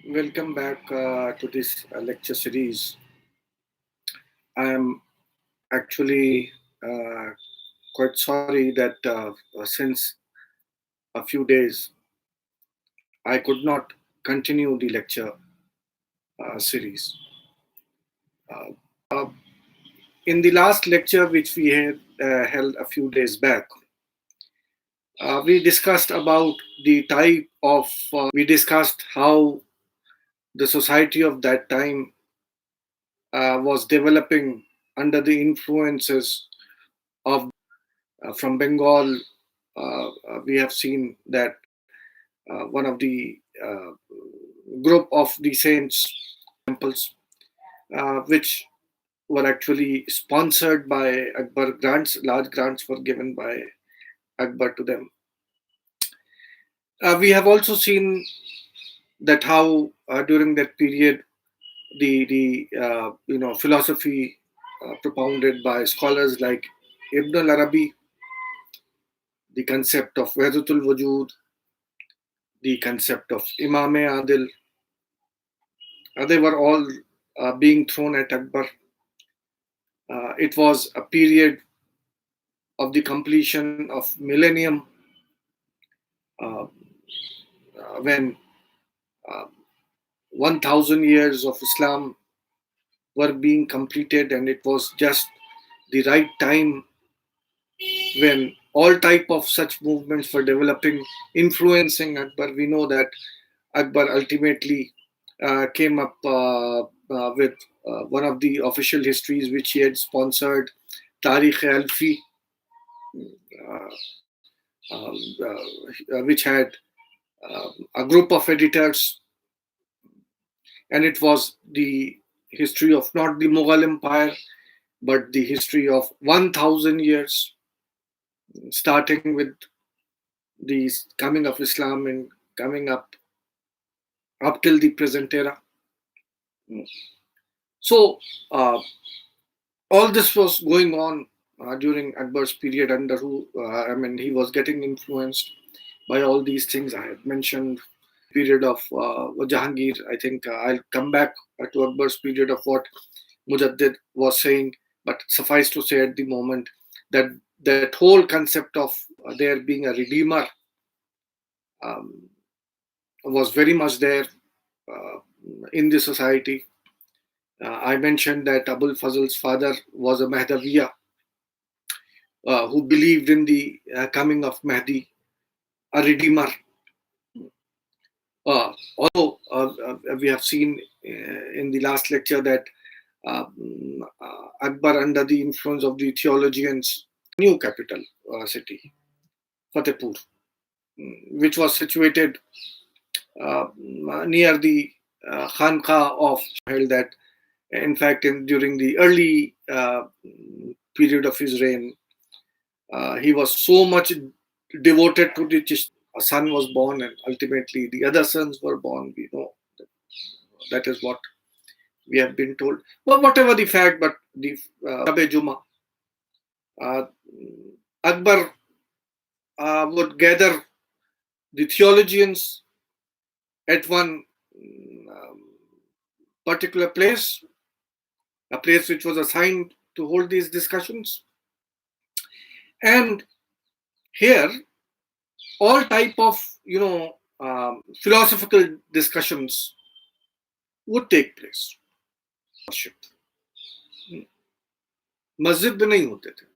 Welcome back to this lecture series. I am actually quite sorry that since a few days I could not continue the lecture series. Uh, uh, in the last lecture, which we had held a few days back, we discussed about the type of, we discussed how the society of that time was developing under the influences of from Bengal. We have seen that one of the group of the saints temples, which were actually sponsored by Akbar. Large grants were given by Akbar to them. We have also seen that how during that period the philosophy propounded by scholars like Ibn al-Arabi, the concept of Wahdatul Wujud, the concept of Imam-e Adil, they were all being thrown at Akbar. It was a period of the completion of millennium uh, when uh, 1000 years of Islam were being completed, and it was just the right time when all type of such movements were developing, influencing Akbar. We know that Akbar ultimately came up with one of the official histories which he had sponsored, Tarikh Alfi, uh, which had a group of editors, and it was the history of not the Mughal Empire, but the history of 1000 years, starting with the coming of Islam and coming up till the present era. So all this was going on during Akbar's period, under who he was getting influenced by all these things I have mentioned. Period of Jahangir, I think I'll come back to Akbar's period of what Mujaddid was saying, but suffice to say at the moment that that whole concept of there being a redeemer um, was very much there uh, in the society. I mentioned that Abul Fazl's father was a Mahdaviya who believed in the coming of Mahdi, a redeemer. Although we have seen in the last lecture that Akbar, under the influence of the theologians, new capital city, Fatehpur, which was situated near the Khanqa of, held that, in fact, during the early period of his reign, he was so much devoted to the Chish. A son was born, and ultimately the other sons were born. We know that is what we have been told. But whatever the fact, but the Shabe Juma, uh, Akbar would gather the theologians at one um, particular place, a place which was assigned to hold these discussions. And here, all type of philosophical discussions would take place. मस्जिद में नहीं होते थे.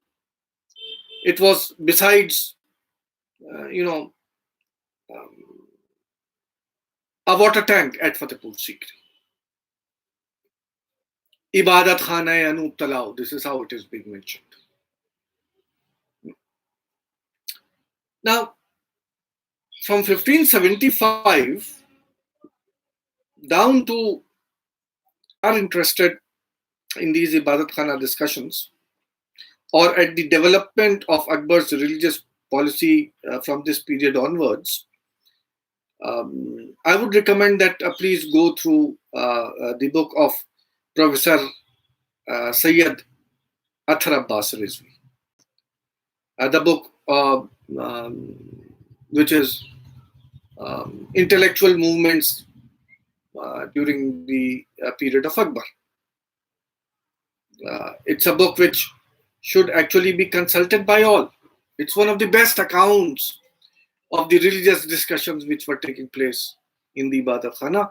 It was besides um, a water tank at Fatehpur Sikri. Ibadatkhana Anup Talao. This is how it is being mentioned. Now, from 1575 down to, are interested in these Ibadatkhana discussions or at the development of Akbar's religious policy from this period onwards, I would recommend that please go through the book of Professor Sayyid Athar Abbas Rizvi. The book which is Intellectual Movements during the period of Akbar. It's a book which should actually be consulted by all. It's one of the best accounts of the religious discussions which were taking place in the Ibadatkhana,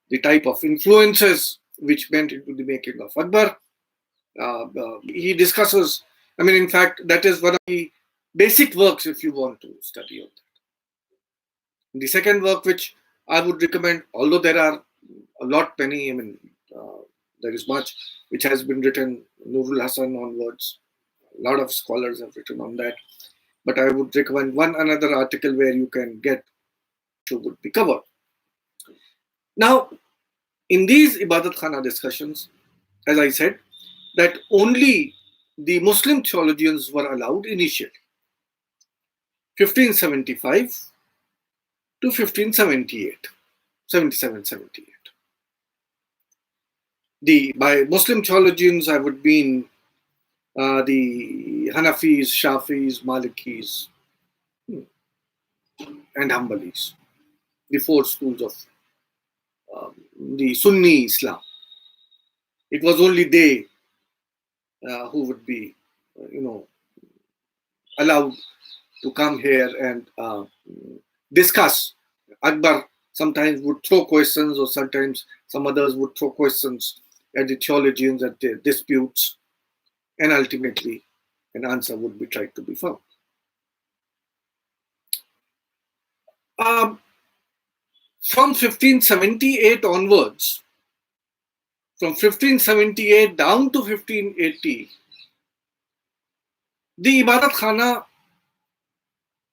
the type of influences which went into the making of Akbar. He discusses, I mean, in fact, that is one of the basic works if you want to study on that. The second work which I would recommend, although there are a lot many, I mean, there is much which has been written, Nurul Hasan onwards, a lot of scholars have written on that. But I would recommend one another article where you can get who would be covered. Now, in these Ibadatkhana discussions, as I said, that only the Muslim theologians were allowed initially, 1575 to 1578, 77, 78. By Muslim theologians, I would mean the Hanafis, Shafis, Malikis, and Hanbalis, the four schools of the Sunni Islam. It was only they who would be, allowed to come here and discuss. Akbar sometimes would throw questions, or sometimes some others would throw questions at the theologians, at their disputes, and ultimately an answer would be tried to be found. From 1578 onwards, from 1578 down to 1580, the Ibadatkhana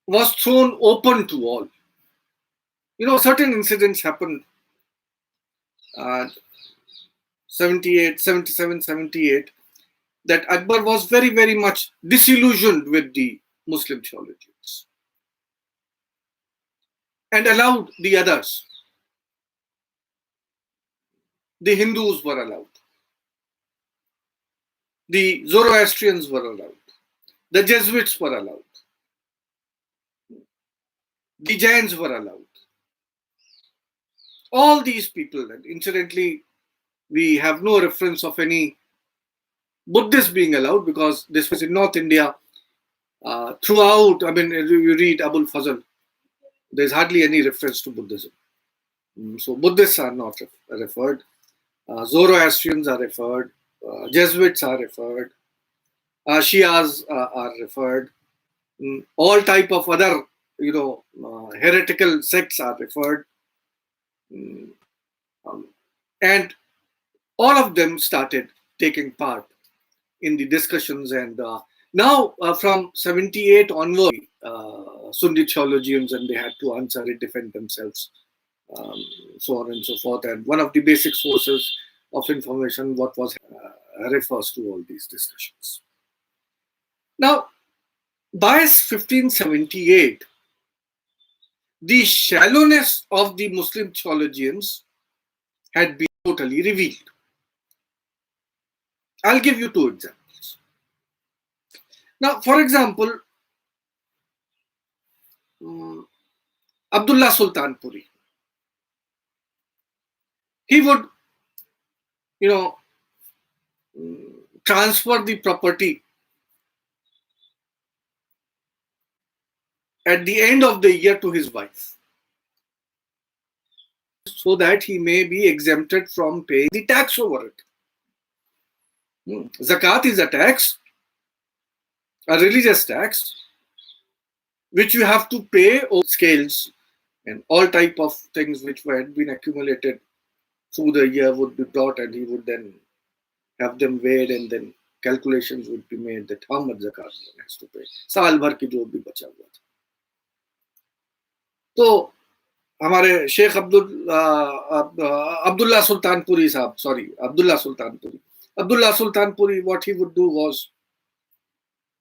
was thrown open to all. Certain incidents happened 78, 77, 78, that Akbar was very, very much disillusioned with the Muslim theologians and allowed the others. The Hindus were allowed. The Zoroastrians were allowed. The Jesuits were allowed. The Jains were allowed. All these people, and incidentally, we have no reference of any Buddhists being allowed, because this was in North India. Throughout, I mean, you read Abul Fazl, there's hardly any reference to Buddhism. So Buddhists are not referred. Zoroastrians are referred. Jesuits are referred. Shias are referred. All type of other, heretical sects are referred. And all of them started taking part in the discussions. And now from 78 onward, Sunni theologians, and they had to answer it, defend themselves, so on and so forth. And one of the basic sources of information, what was refers to all these discussions. Now, by 1578, the shallowness of the Muslim theologians had been totally revealed. I'll give you two examples. Now, for example, Abdullah Sultanpuri, he would, transfer the property at the end of the year to his wife, so that he may be exempted from paying the tax over it. Zakat is a tax, a religious tax, which you have to pay over scales, and all type of things which had been accumulated through the year would be brought, and he would then have them weighed, and then calculations would be made that how much zakat one has to pay. साल भर की जो भी बचा हुआ था. तो हमारे Sheikh Abdullah Sultanpuri, what he would do was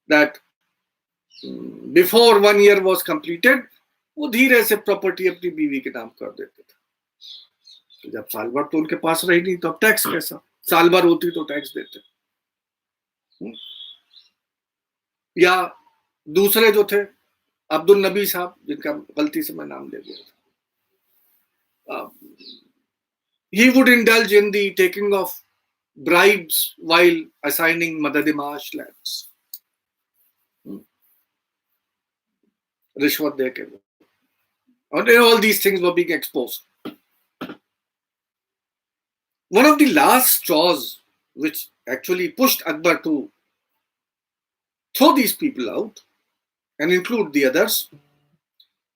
that before 1 year was completed, वो धीरे से प्रॉपर्टी अपनी बीवी के नाम कर देते थे. जब साल भर तो उनके पास रही नहीं, तो अब टैक्स कैसा? साल भर होती तो टैक्स देते. या दूसरे जो थे, अब्दुल नबी साहब, जिनका गलती से मैं नाम ले गया था, He would indulge in the taking of bribes while assigning Madad-e-Maash lands. Rishwat de ke. And all these things were being exposed. One of the last straws which actually pushed Akbar to throw these people out and include the others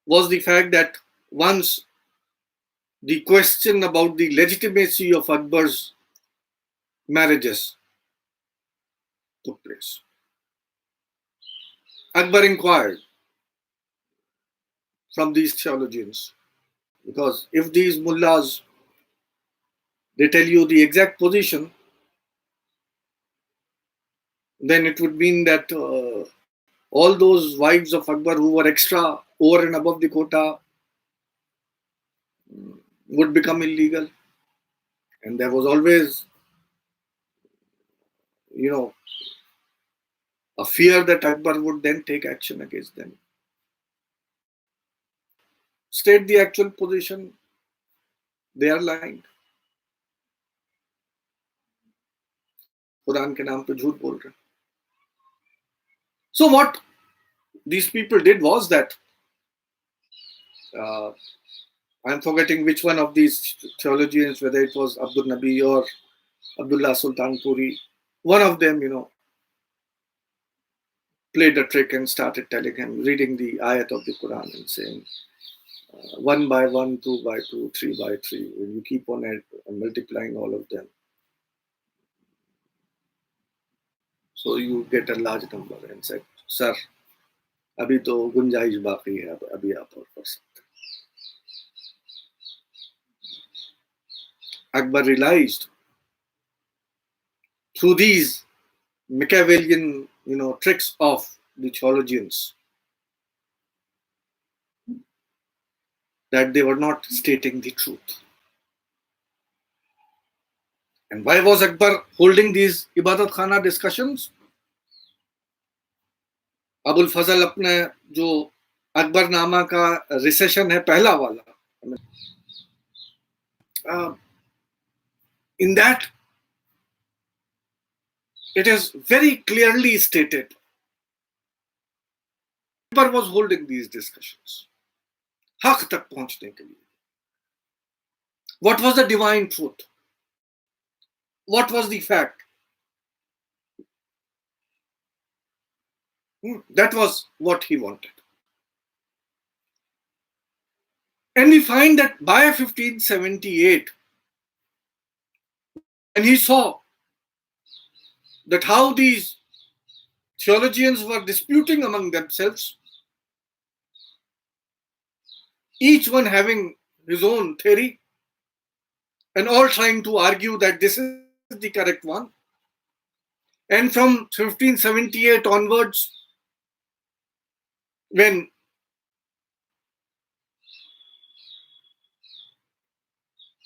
was the fact that once the question about the legitimacy of Akbar's marriages took place, Akbar inquired from these theologians, because if these mullahs, they tell you the exact position, then it would mean that all those wives of Akbar who were extra over and above the quota would become illegal. And there was always, you know, a fear that Akbar would then take action against them. State the actual position, they are lying. Quran के नाम पे झूठ बोल रहे. So what these people did was that I'm forgetting which one of these theologians, whether it was Abdul Nabi or Abdullah Sultanpuri, one of them, played a trick and started telling him, reading the ayat of the Quran and saying, 1 by 1, 2 by 2, 3 by 3. When you keep on multiplying all of them, so you get a large number, and said, Sir, abhi to gunjaish baqi hai, abhi aap aur kar sakte. Akbar realized through these Machiavellian, tricks of the theologians that they were not stating the truth. And why was Akbar holding these Ibadatkhana discussions? Abul Fazl अपने जो अकबरनामा का recession है पहला वाला, in that it is very clearly stated Akbar was holding these discussions हक तक पहुंचने के लिए. What was the divine truth? What was the fact? That was what he wanted. And we find that by 1578, and he saw that how these theologians were disputing among themselves, each one having his own theory, and all trying to argue that this is the correct one. And from 1578 onwards, when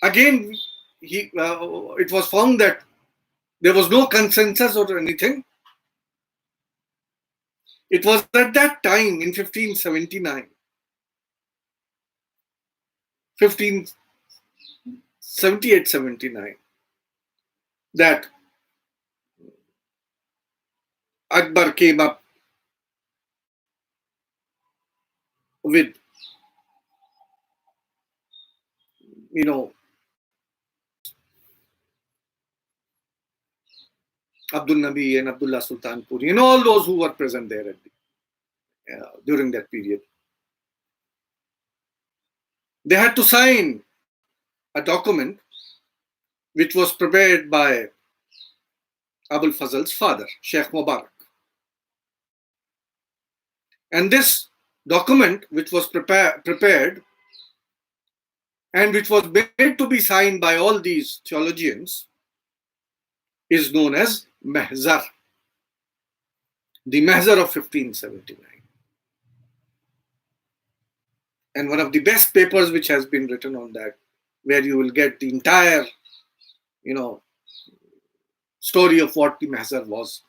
again it was found that there was no consensus or anything, it was at that time in 1578, 79, that Akbar came up with, Abdul Nabi and Abdullah Sultanpuri and all those who were present there during that period. They had to sign a document which was prepared by Abul Fazl's father, Sheikh Mubarak. And this document, which was prepared and which was made to be signed by all these theologians, is known as Mahzar, the Mahzar of 1579. And one of the best papers which has been written on that, where you will get the entire, story of what the Mahzar was,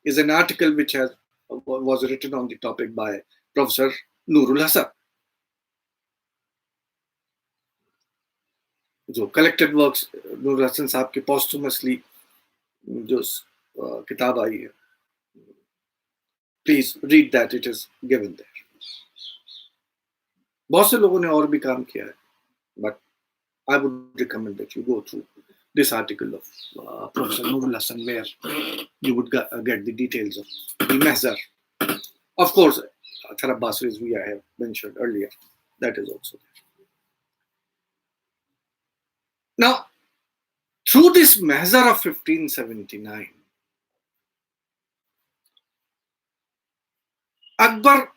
is an article which was written on the topic by Professor Nurul Hasan. जो collected works Noor Hasan sahab के posthumously जो किताब आई है, please read that, it is given there. बहुत से लोगों ने और भी काम किया है, but I would recommend that you go through this article of Professor Nurul Hassan, where you would get the details of the mahzar. Of course, Tharab Basri's we I have mentioned earlier, that is also there. Now, through this mahzar of 1579, Akbar,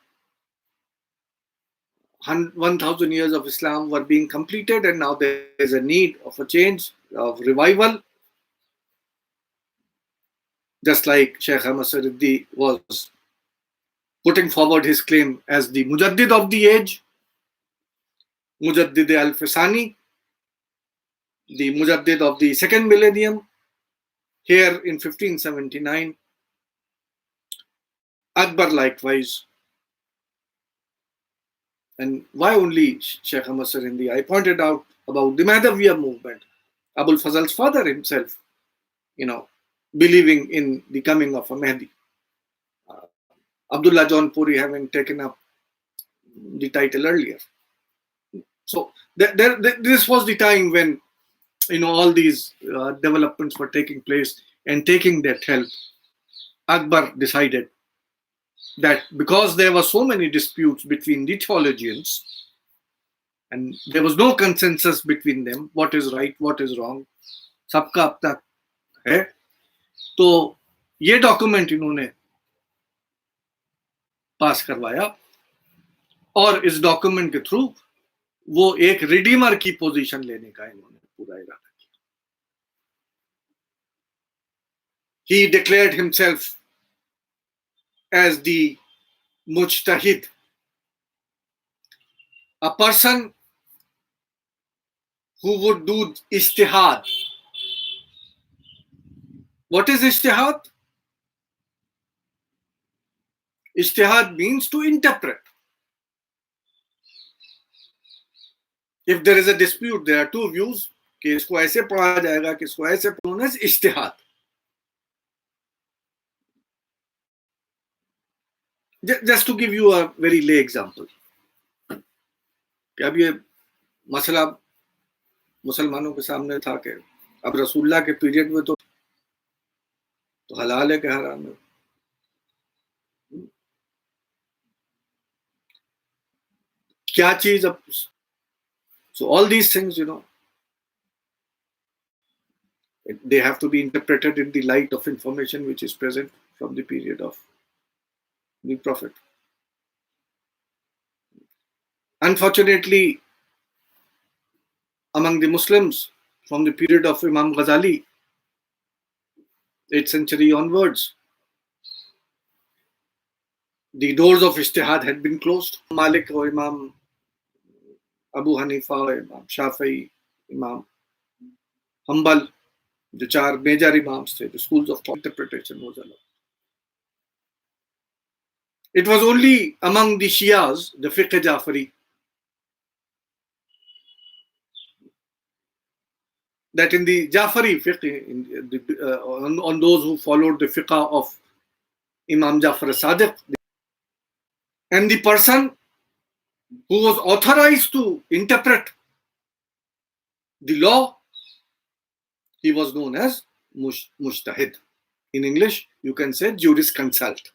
1000 years of Islam were being completed, and now there is a need of a change, of revival. Just like Sheikh Ahmad Saridi was putting forward his claim as the Mujaddid of the age, Mujaddid al-Fasani, the Mujaddid of the second millennium. Here in 1579, Akbar likewise. And why only Sheikh Ahmad Sarindi? I pointed out about the Mahdaviya movement. Abul Fazl's father himself, believing in the coming of a Mahdi. Abdullah John Puri having taken up the title earlier. So this was the time when all these developments were taking place, and taking that help, Akbar decided that because there were so many disputes between the theologians and there was no consensus between them, what is right, what is wrong, सबका अपना है, तो ये document इन्होंने पास करवाया, और इस document के थ्रू वो एक रिडीमर की पोजीशन लेने का इन्होंने पूरा इरादा किया. He declared himself as the mujtahid, a person who would do ijtihad. What is ijtihad? Ijtihad means to interpret. If there is a dispute, there are two views, कि इसको ऐसे पढ़ा जाएगा, कि इसको ऐसे पढ़ना है, ijtihad. Just to give you a very lay example, कि अब ये मसला मुसलमानों के सामने था कि अब रसूलुल्लाह के पीरियड में तो हलाल है कि हराम है. क्या चीज अब, so all these things, they have to be interpreted in the light of information which is present from the period of the Prophet. Unfortunately, among the Muslims from the period of Imam Ghazali, 8th century onwards, the doors of ijtihad had been closed. Malik or Imam Abu Hanifa, Imam Shafi'i, Imam Hanbal, जो चार major imams थे, the schools of thought, interpretation was allowed. It was only among the Shias, the fiqh Jafari, that in the Jafari fiqh, on those who followed the fiqh of Imam Jafar Sadiq, and the person who was authorized to interpret the law, he was known as mujtahid. In English, you can say jurisconsult,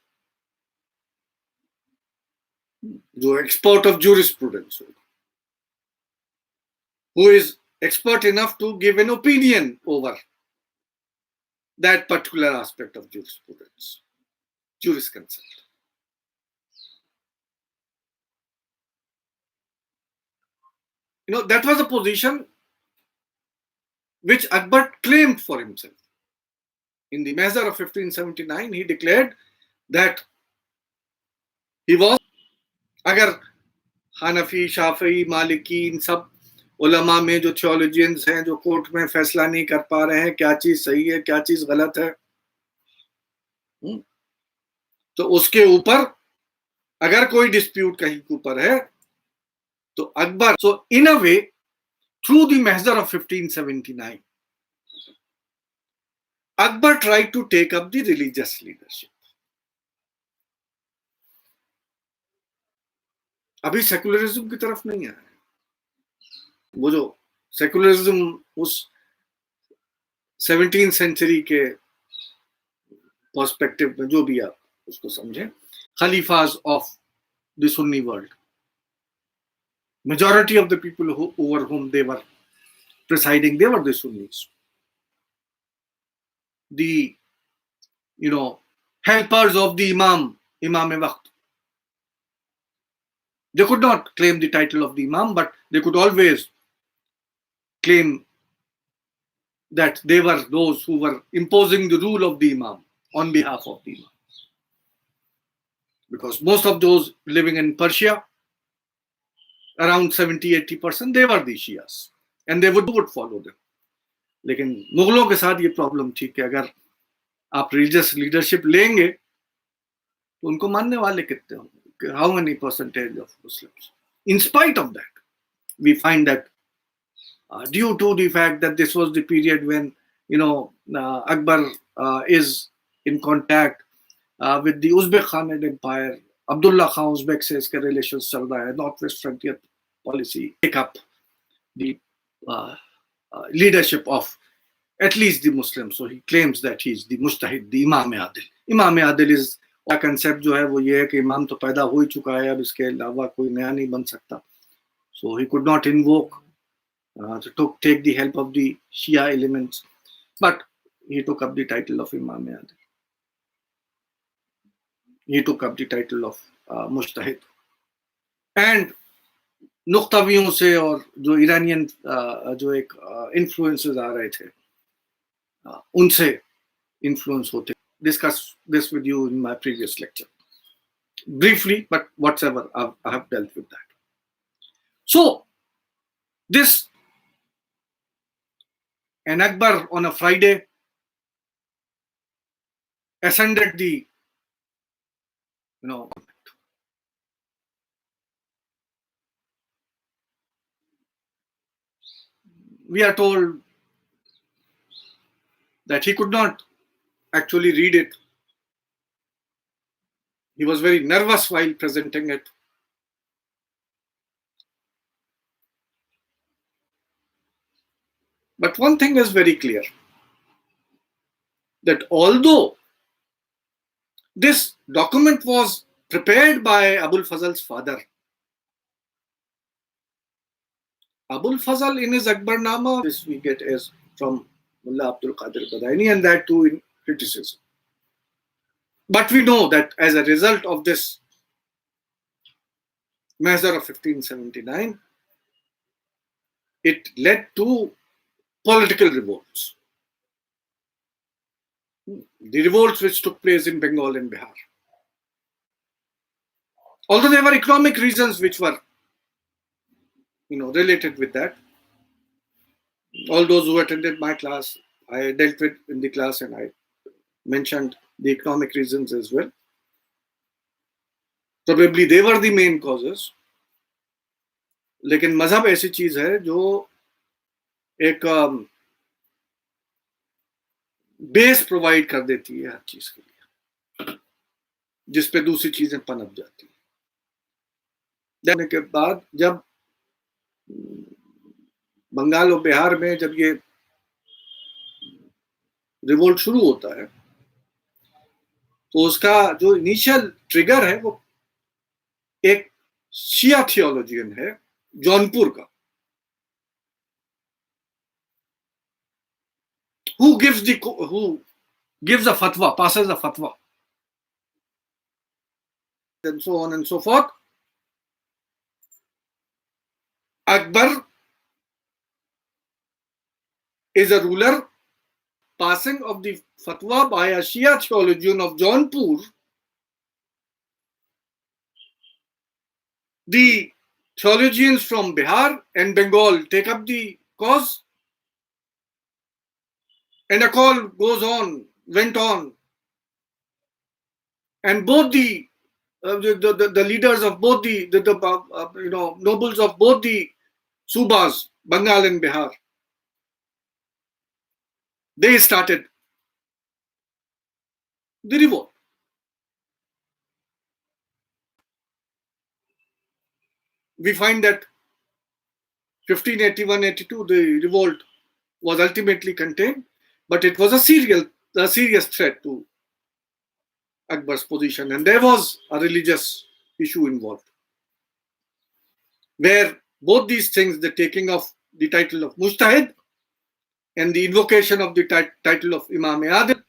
the expert of jurisprudence, who is expert enough to give an opinion over that particular aspect of jurisprudence, jurisconsult. That was a position which Akbar claimed for himself. In the Mahzar of 1579, he declared that he was, अगर हनफी, शाफी, मालिकी, इन सब उलमा में जो theologians हैं, जो court में फैसला नहीं कर पा रहे हैं क्या चीज सही है, क्या चीज गलत है, तो उसके ऊपर अगर कोई डिस्प्यूट कहीं के ऊपर है तो Akbar, so in a way through the measure of 1579, Akbar tried to take up the religious leadership. अभी सेकुलरिज्म की तरफ नहीं आया, वो जो सेकुलरिज्म उस 17th सेंचुरी के पर्सपेक्टिव में, जो भी आप उसको समझें, खलीफाज of the Sunni world, majority of the people over whom they were presiding, they were the Sunnis. The, helpers of the Imam Waqt. They could not claim the title of the Imam, but they could always claim that they were those who were imposing the rule of the Imam on behalf of the Imam. Because most of those living in Persia, around 70-80%, they were the Shias, and they would follow them. लेकिन मुगलों के साथ ये problem थी कि अगर आप religious leadership लेंगे तो उनको मानने वाले कितने होंगे, how many percentage of Muslims. In spite of that, we find that due to the fact that this was the period when Akbar is in contact with the Uzbek Khanate Empire, Abdullah Khan Uzbek से इसके relations चल रहा है, North West Frontier policy, take up the leadership of at least the Muslims. So he claims that he is the Mujtahid, the Imam Adil. Imam Adil is a concept जो है वो ये है कि इमाम तो पैदा हो ही चुका है, अब इसके अलावा कोई नया नहीं बन सकता. So he could not invoke to take the help of the Shia elements, but he took up the title of Imam Adil. He took up the title of Mujtahid. And नुक्तावियों से और जो ईरानियन जो एक influences आ रहे थे, उनसे influence होते. Discuss this with you in my previous lecture briefly, but whatever, I have dealt with that. So this, and Akbar on a Friday ascended the we are told that he could not actually read it. He was very nervous while presenting it. But one thing is very clear, that although this document was prepared by Abul Fazl's father, Abul Fazl in his Akbarnama, this we get is from Mullah Abdul Qadir Badaini, and that too in criticism. But we know that as a result of this measure of 1579, it led to political revolts. The revolts which took place in Bengal and Bihar. Although there were economic reasons which were related with that. All those who attended my class, I dealt with in the class, and I mentioned the economic reasons as well. Probably they were the main causes. लेकिन मजहब ऐसी चीज है जो एक base provide कर देती है हर चीज के लिए, जिस पे दूसरी चीजें पनप जाती हैं. जाने के बाद जब बंगाल और बिहार में जब ये रिवोल्ट शुरू होता है, तो उसका जो इनिशियल ट्रिगर है वो एक शिया थियोलॉजियन है जौनपुर का, who gives a fatwa, passes a fatwa, and so on and so forth. Akbar is a ruler. Passing of the fatwa by a Shia theologian of Jaunpur, the theologians from Bihar and Bengal take up the cause, and a call went on, and both the leaders of both the nobles of both the subas Bengal and Bihar, they started the revolt. We find that 1581-82, the revolt was ultimately contained, but it was a serious threat to Akbar's position, and there was a religious issue involved, where both these things, the taking of the title of Mujtahid and the invocation of the title of Imam Adil,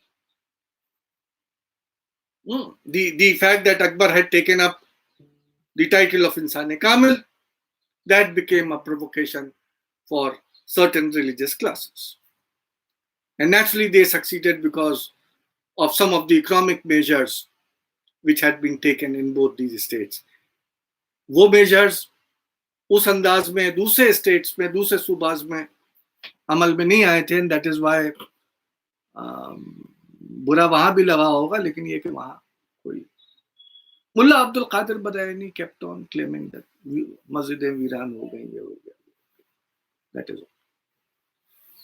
the fact that Akbar had taken up the title of Insan Kamil, that became a provocation for certain religious classes. And naturally, they succeeded because of some of the economic measures which had been taken in both these states. वो measures उस अंदाज में दूसरे states में, दूसरे सूबाज में अमल में नहीं आए थे, and that is why बुरा वहां भी लगा होगा, लेकिन ये कि वहां कोई मुल्ला Abdul Qadir Badayuni kept on claiming that मस्जिदें वीरान हो गई, ये हो गया, that is all.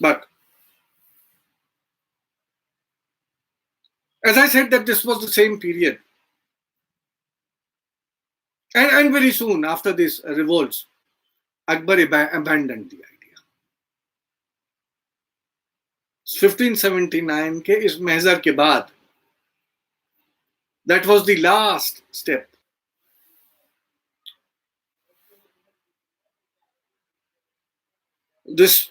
But as I said, that this was the same period, and very soon after this revolts, Akbar abandoned the idea. 1579 के इस महजर के बाद, that was the last step. This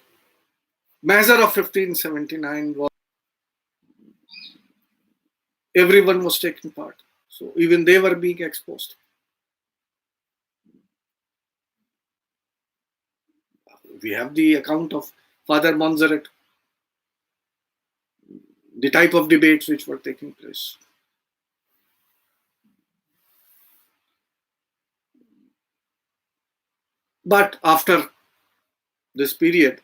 measure of 1579 was, everyone was taking part, so even they were being exposed. We have the account of Father Montserrat, the type of debates which were taking place. But after this period,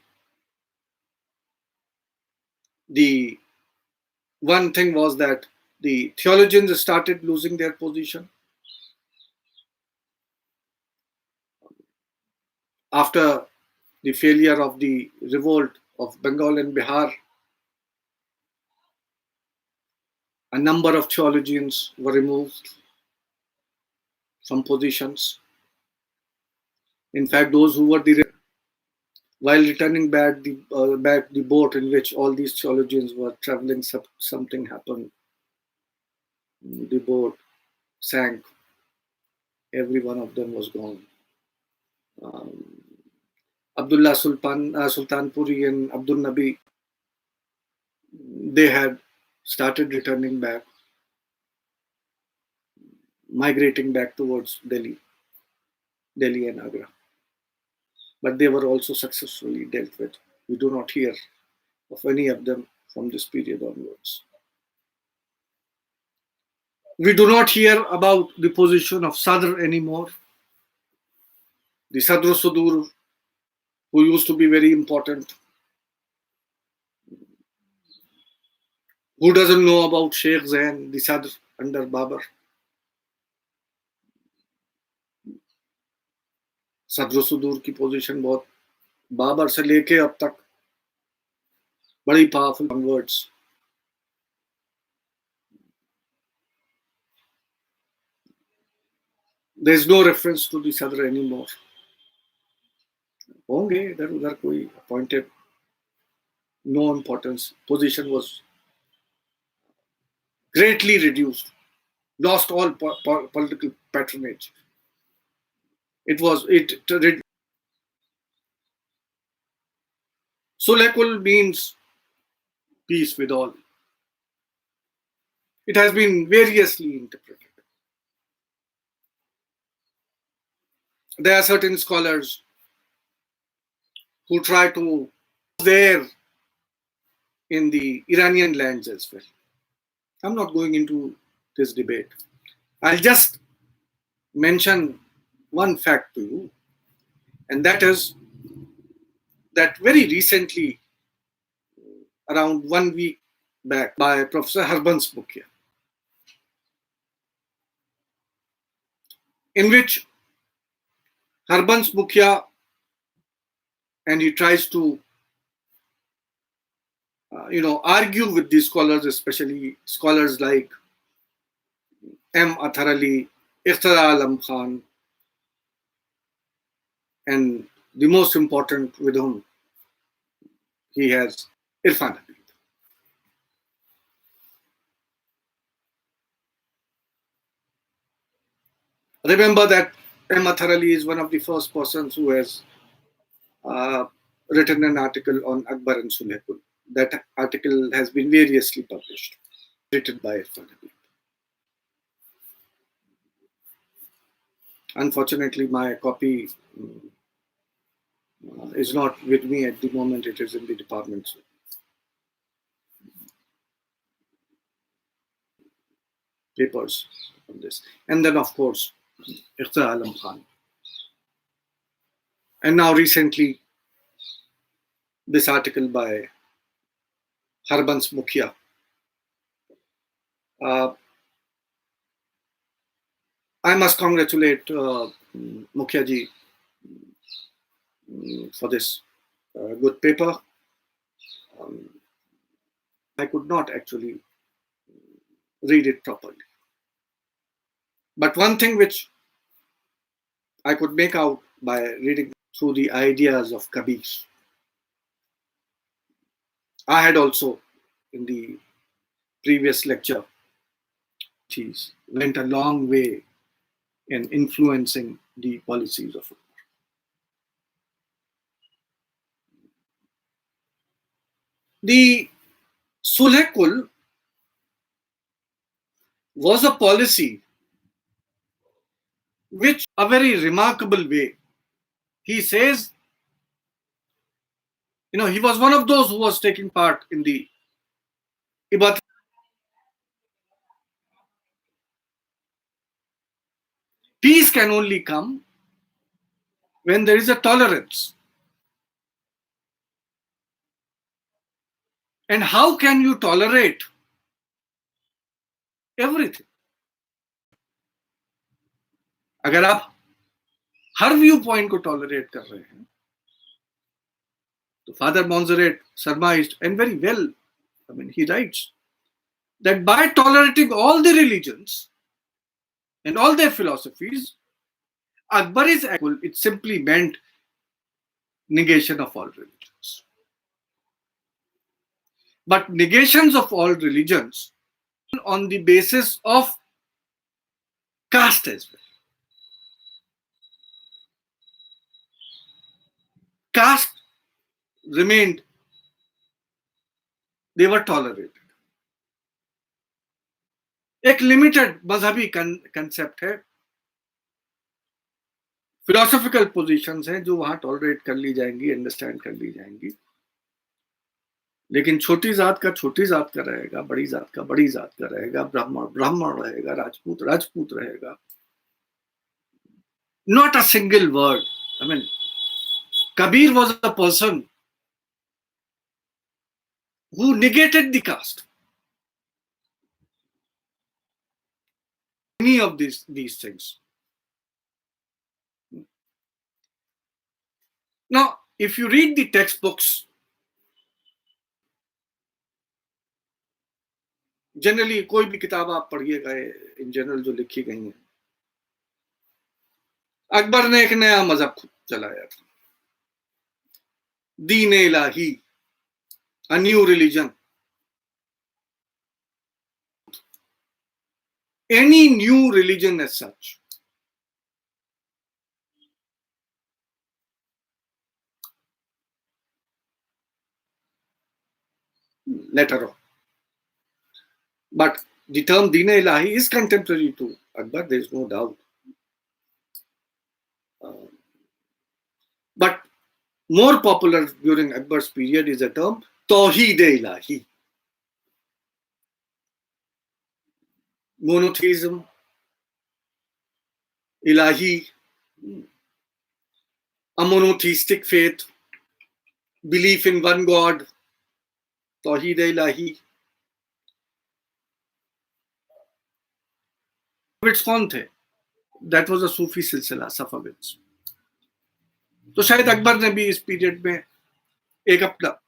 the one thing was that the theologians started losing their position. After the failure of the revolt of Bengal and Bihar, a number of theologians were removed from positions. In fact, those who were while returning back the boat in which all these theologians were traveling, something happened. The boat sank. Every one of them was gone. Abdullah Sultanpuri and Abdul Nabi, they had started returning back, migrating back towards Delhi and Agra. But they were also successfully dealt with. We do not hear of any of them from this period onwards. We do not hear about the position of Sadr anymore. The Sadr Sudur, who used to be very important. Who doesn't know about Sheikh Zain, the Sadr under Babar? Sadr Sudur की position बहुत बाबर से लेके अब तक बड़ी powerful words. There is no reference to the Sadr anymore. होंगे इधर उधर कोई appointed, no importance. Position was greatly reduced, lost all political patronage. Sulh Kul means peace with all. It has been variously interpreted. There are certain scholars who try to there in the Iranian lands as well. I'm not going into this debate. I'll just mention one fact to you, and that is that very recently, around 1 week back, by Professor Harbans book here, in which Harbans Mukhya and he tries to argue with these scholars, especially scholars like M. Athar Ali, Iqtida Alam Khan, and the most important with whom he has Irfan Ali. Remember that M. Athar Ali is one of the first persons who has uh, written an article on Akbar and Sulh Kul. That article has been variously published, written by Irfan Ali. Unfortunately, my copy is not with me at the moment. It is in the department's papers on this. And then, of course, Iqtida Alam Khan. And now recently, this article by Harbans Mukhia. Uh, I must congratulate Mukhya ji for this good paper. Um, I could not actually read it properly. But one thing which I could make out by reading through the ideas of Kabir, I had also in the previous lecture, went a long way in influencing the policies of the Sulh Kul was a policy which, a very remarkable way, he says, he was one of those who was taking part in the Ibadatkhana. Peace can only come when there is a tolerance. And how can you tolerate everything? अगर आप हर view point को tolerate कर रहे हैं तो father मॉन्जरेट surmised, and very well, he writes that by tolerating all the religions and all their philosophies, Akbar is actual, it simply meant negation of all religions. But negations of all religions on the basis of caste as well. Caste remained, they were tolerated. एक limited मजहबी concept है, philosophical positions हैं जो वहां tolerate कर ली जाएंगी, understand कर ली जाएंगी, लेकिन छोटी जात का छोटी जात का रहेगा, बड़ी जात का बड़ी जात का रहेगा, ब्राह्मण ब्राह्मण रहेगा, राजपूत राजपूत रहेगा. Not a single word. Kabir was a person who negated the caste. Any of these things. Now, if you read the textbooks, generally कोई भी किताब आप पढ़िएगा इन जनरल जो लिखी गई हैं, अकबर ने एक नया मजहब चलाया था, दीन इलाही, a new religion. Any new religion as such later on. But the term Deen Ilahi is contemporary to Akbar, there is no doubt. But more popular during Akbar's period is the term Tawheed Ilahi. Monotheism, Ilahi, a monotheistic faith, belief in one God, Tawheed Ilahi. It's कौन थे? That was a Sufi silsila, Safavids. तो शायद अकबर ने भी इस period में एक अपना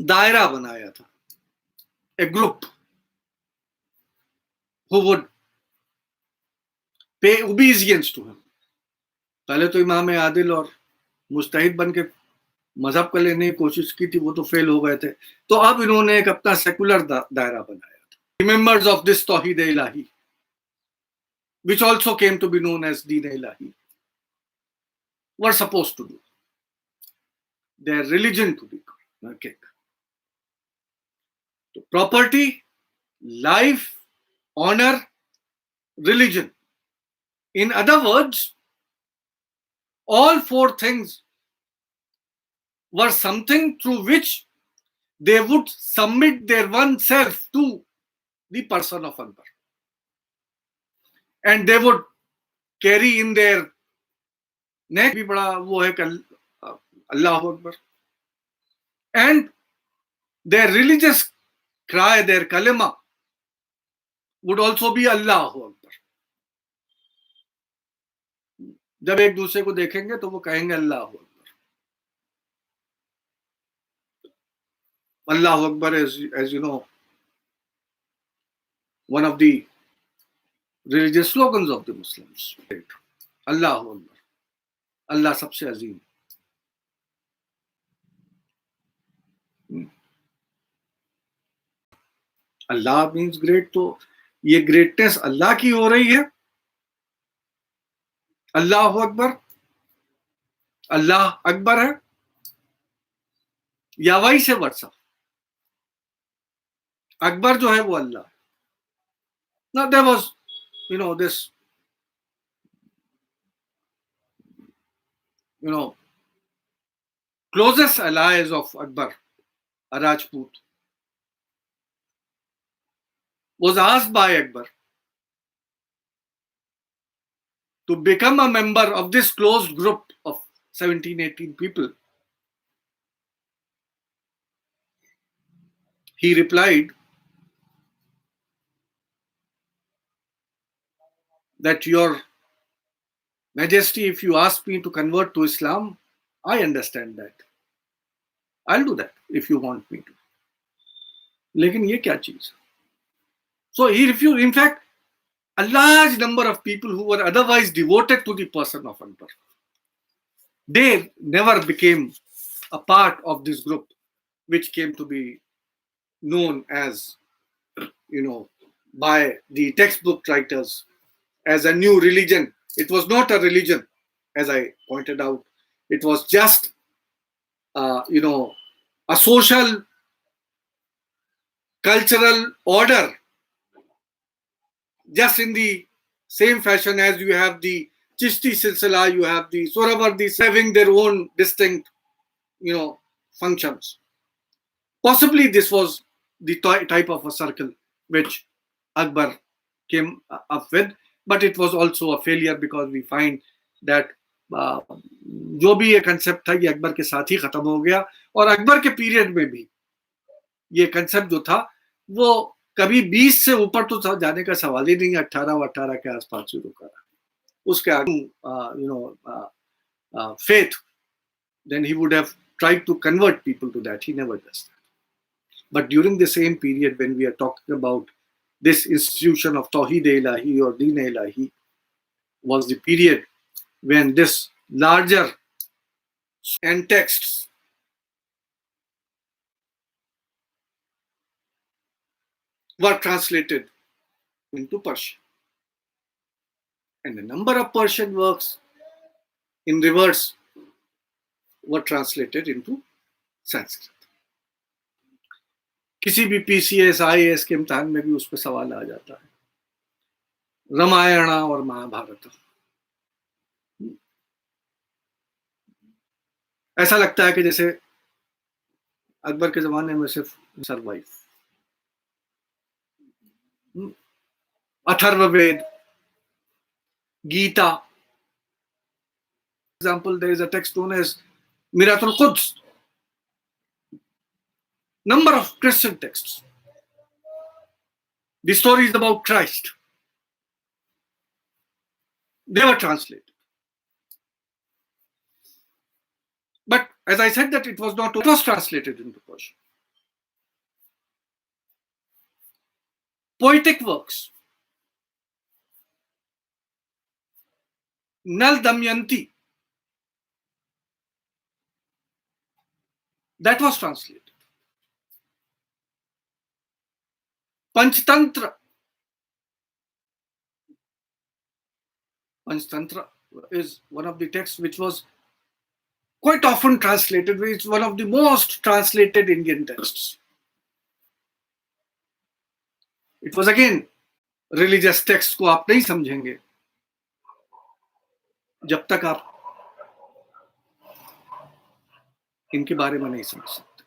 दायरा बनाया था, ए group who would pay obedience to him. पहले तो इमाम आदिल और मुस्तहिद बन के मजहब को लेने की कोशिश की थी, वो तो फेल हो गए थे। तो अब इन्होंने एक अपना सेकुलर दायरा बनाया था। Members of this Towhid Ilahi, which also came to be known as Deen Ilahi, were supposed to do their religion to be okay. So property, life, honor, religion. In other words, all four things were something through which they would submit their oneself to the person of Akbar. And they would carry in their neck भी बड़ा वो है Allahu Akbar. And their religious cry, their kalima would also be Allahu Akbar. जब एक दूसरे को देखेंगे तो वो कहेंगे अल्लाहु Akbar. Allahu Akbar is, as you know, one of the religious slogans of the Muslims. Allahu Akbar. Allah सबसे अजीम. अल्लाह मीन्स ग्रेट, तो ये ग्रेटनेस अल्लाह की हो रही है. अल्लाह अकबर, अल्लाह अकबर है या वही से वर्षा. अकबर जो है वो अल्लाह. Now there was, this, closest allies of Akbar, a Rajput, was asked by Akbar to become a member of this closed group of 17-18 people. He replied that, Your Majesty, if you ask me to convert to Islam, I understand that. I'll do that if you want me to. लेकिन ये क्या चीज? So he refused. In fact, a large number of people who were otherwise devoted to the person of Akbar, they never became a part of this group, which came to be known as, by the textbook writers, as a new religion. It was not a religion, as I pointed out. It was just, a social, cultural order, just in the same fashion as you have the Chishti Silsila, you have the Sohrawardi having their own distinct, functions. Possibly this was the type of a circle which Akbar came up with, but it was also a failure because we find that जो भी ये concept था ये अकबर के साथ ही खत्म हो गया. और अकबर के पीरियड में भी ये कंसेप्ट जो था वो कभी 20 से ऊपर तो जाने का सवाल ही नहीं. 18 के आसपास शुरू करा. उसके आगे faith, then he would have tried to convert people to that. He never does that. But during the same period when we are talking about this institution of Tawheed Ilahi or Deen Ilahi, was the period when this larger and texts were translated into Persian. And a number of Persian works in reverse were translated into Sanskrit. किसी भी PCS, IAS के इम्तिहान में भी उस पर सवाल आ जाता है. रामायण और महाभारत. ऐसा लगता है कि जैसे अकबर के जमाने में सिर्फ survive. Atharvaveda, Gita. Example, there is a text known as Miratul Quds. Number of Christian texts. The stories about Christ. They were translated. But as I said that it was not, it was translated into Persian. Poetic works. Nal Damayanti, that was translated. Panchtantra. Panchtantra is one of the texts which was quite often translated. It's one of the most translated Indian texts. It was again religious text को आप नहीं समझेंगे जब तक आप इनके बारे में नहीं समझ सकते.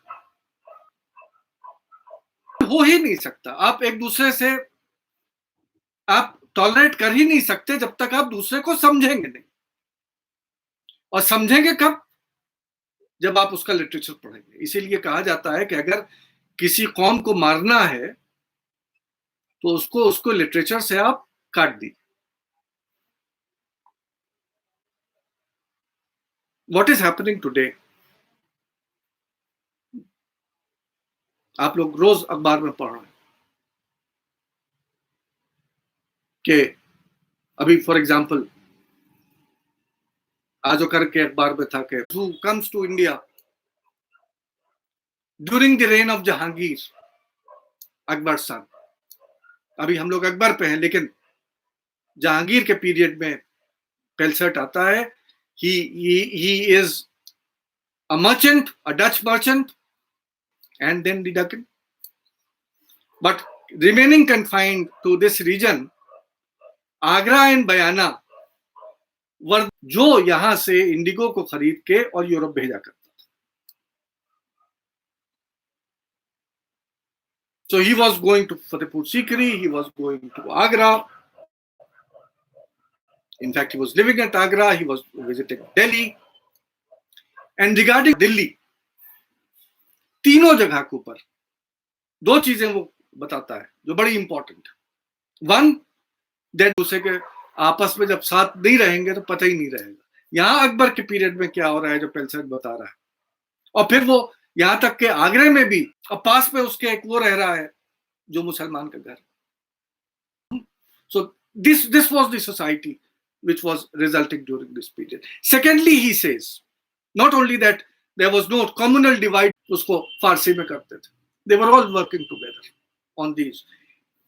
हो ही नहीं सकता. आप एक दूसरे से आप टॉलरेट कर ही नहीं सकते जब तक आप दूसरे को समझेंगे नहीं. और समझेंगे कब? जब आप उसका लिटरेचर पढ़ेंगे. इसीलिए कहा जाता है कि अगर किसी कौम को मारना है तो उसको लिटरेचर से आप काट दीजिए. What is happening today? आप लोग रोज अखबार में पढ़ रहे हैं कि अभी फॉर एग्जांपल आज करके अखबार में था कि who comes to India during the reign of Jahangir, Akbar सन. अभी हम लोग अकबर पे हैं लेकिन जहांगीर के पीरियड में पेलसर्ट आता है. He is a merchant, a Dutch merchant, and then the Deccan. But remaining confined to this region, Agra and Bayana वर जो यहां से इंडिगो को खरीद के और यूरोप भेजा करता था. So he was going to Fatehpur Sikri, he was going to Agra. In fact, he was living at Agra, he was visiting Delhi. And regarding Delhi, तीनों जगह के ऊपर दो चीजें वो बताता है जो बड़ी इंपॉर्टेंट. वन, दैट दूसरे के आपस में जब साथ नहीं रहेंगे तो पता ही नहीं रहेगा. यहां अकबर के पीरियड में क्या हो रहा है जो पेलसर्ट बता रहा है. और फिर वो यहां तक के आगरे में भी और पास में उसके एक वो रह रहा है जो मुसलमान का घर. So this was the society which was resulting during this period. Secondly, he says not only that there was no communal divide, उसको फारसी में करते थे. They were all working together on these.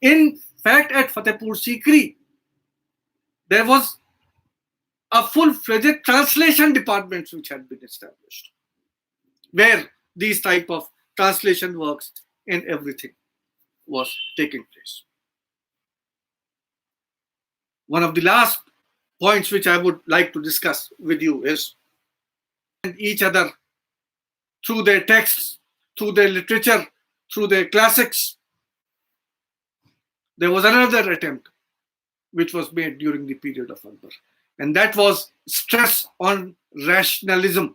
In fact, at Fatehpur Sikri, there was a full-fledged translation departments which had been established, where these type of translation works and everything was taking place. One of the last points which I would like to discuss with you is each other through their texts, through their literature, through their classics. There was another attempt which was made during the period of Akbar, and that was stress on rationalism.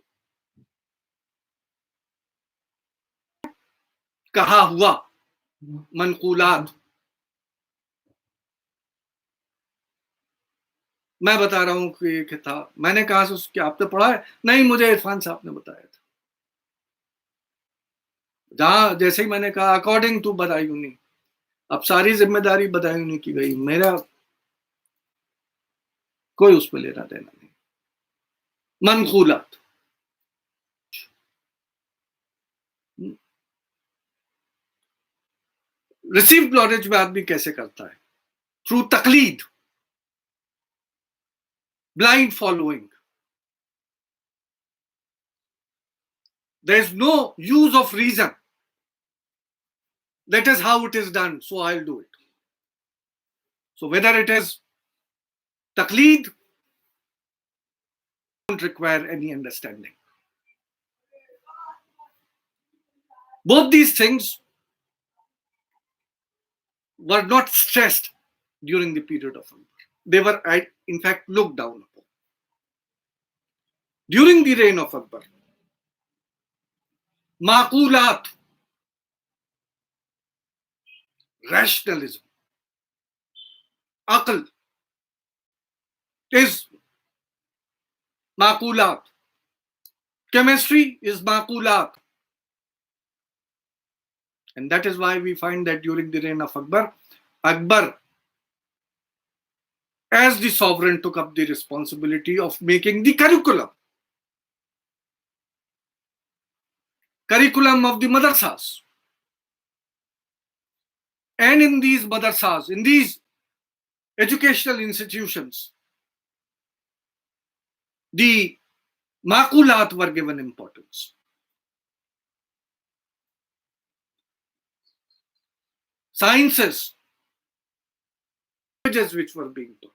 कहा हुआ मनकूलात. मैं बता रहा हूं कि था, मैंने कहा से उसके आपने पढ़ा है? नहीं, मुझे इरफान साहब ने बताया था. जहां जैसे ही मैंने कहा अकॉर्डिंग टू बदायूनी, अब सारी जिम्मेदारी बदायूनी की गई, मेरा कोई उसमें लेना देना नहीं. मनकूलात. रिसीव्ड नॉलेज में आदमी कैसे करता है? थ्रू तकलीद, blind following. There is no use of reason. That is how it is done, so I'll do it. So whether it is taqleed, don't require any understanding. Both these things were not stressed during the period of Akbar. They were, in fact, looked down upon. During the reign of Akbar, maqulat, rationalism, aql is maqulat, Chemistry is maqulat. And that is why we find that during the reign of Akbar, Akbar, as the sovereign, took up the responsibility of making the curriculum of the madrasas. And in these madrasas, in these educational institutions, the maqulat were given importance. Sciences, languages which were being taught.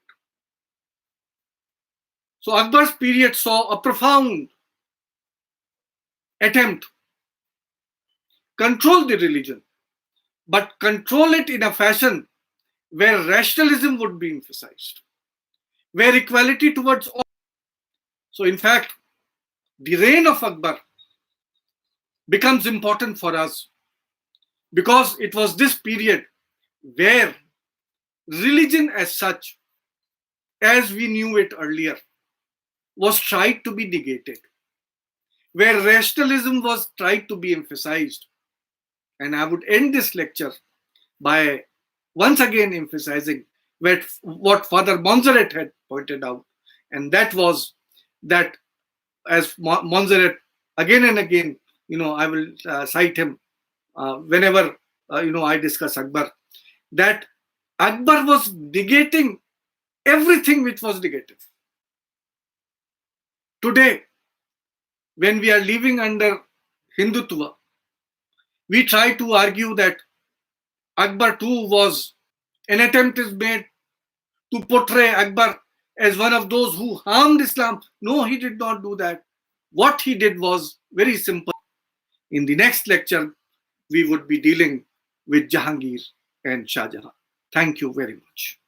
So Akbar's period saw a profound attempt to control the religion, but control it in a fashion where rationalism would be emphasized, where equality towards all. So in fact, the reign of Akbar becomes important for us because it was this period where religion as such, as we knew it earlier, was tried to be negated, where rationalism was tried to be emphasized. And I would end this lecture by once again emphasizing what Father Montserrat had pointed out, and that was that, as Montserrat again and again, I will cite him whenever I discuss Akbar, that Akbar was negating everything which was negative. Today, when we are living under Hindutva, we try to argue that Akbar too was, an attempt is made to portray Akbar as one of those who harmed Islam. No, he did not do that. What he did was very simple. In the next lecture, we would be dealing with Jahangir and Shah Jahan. Thank you very much.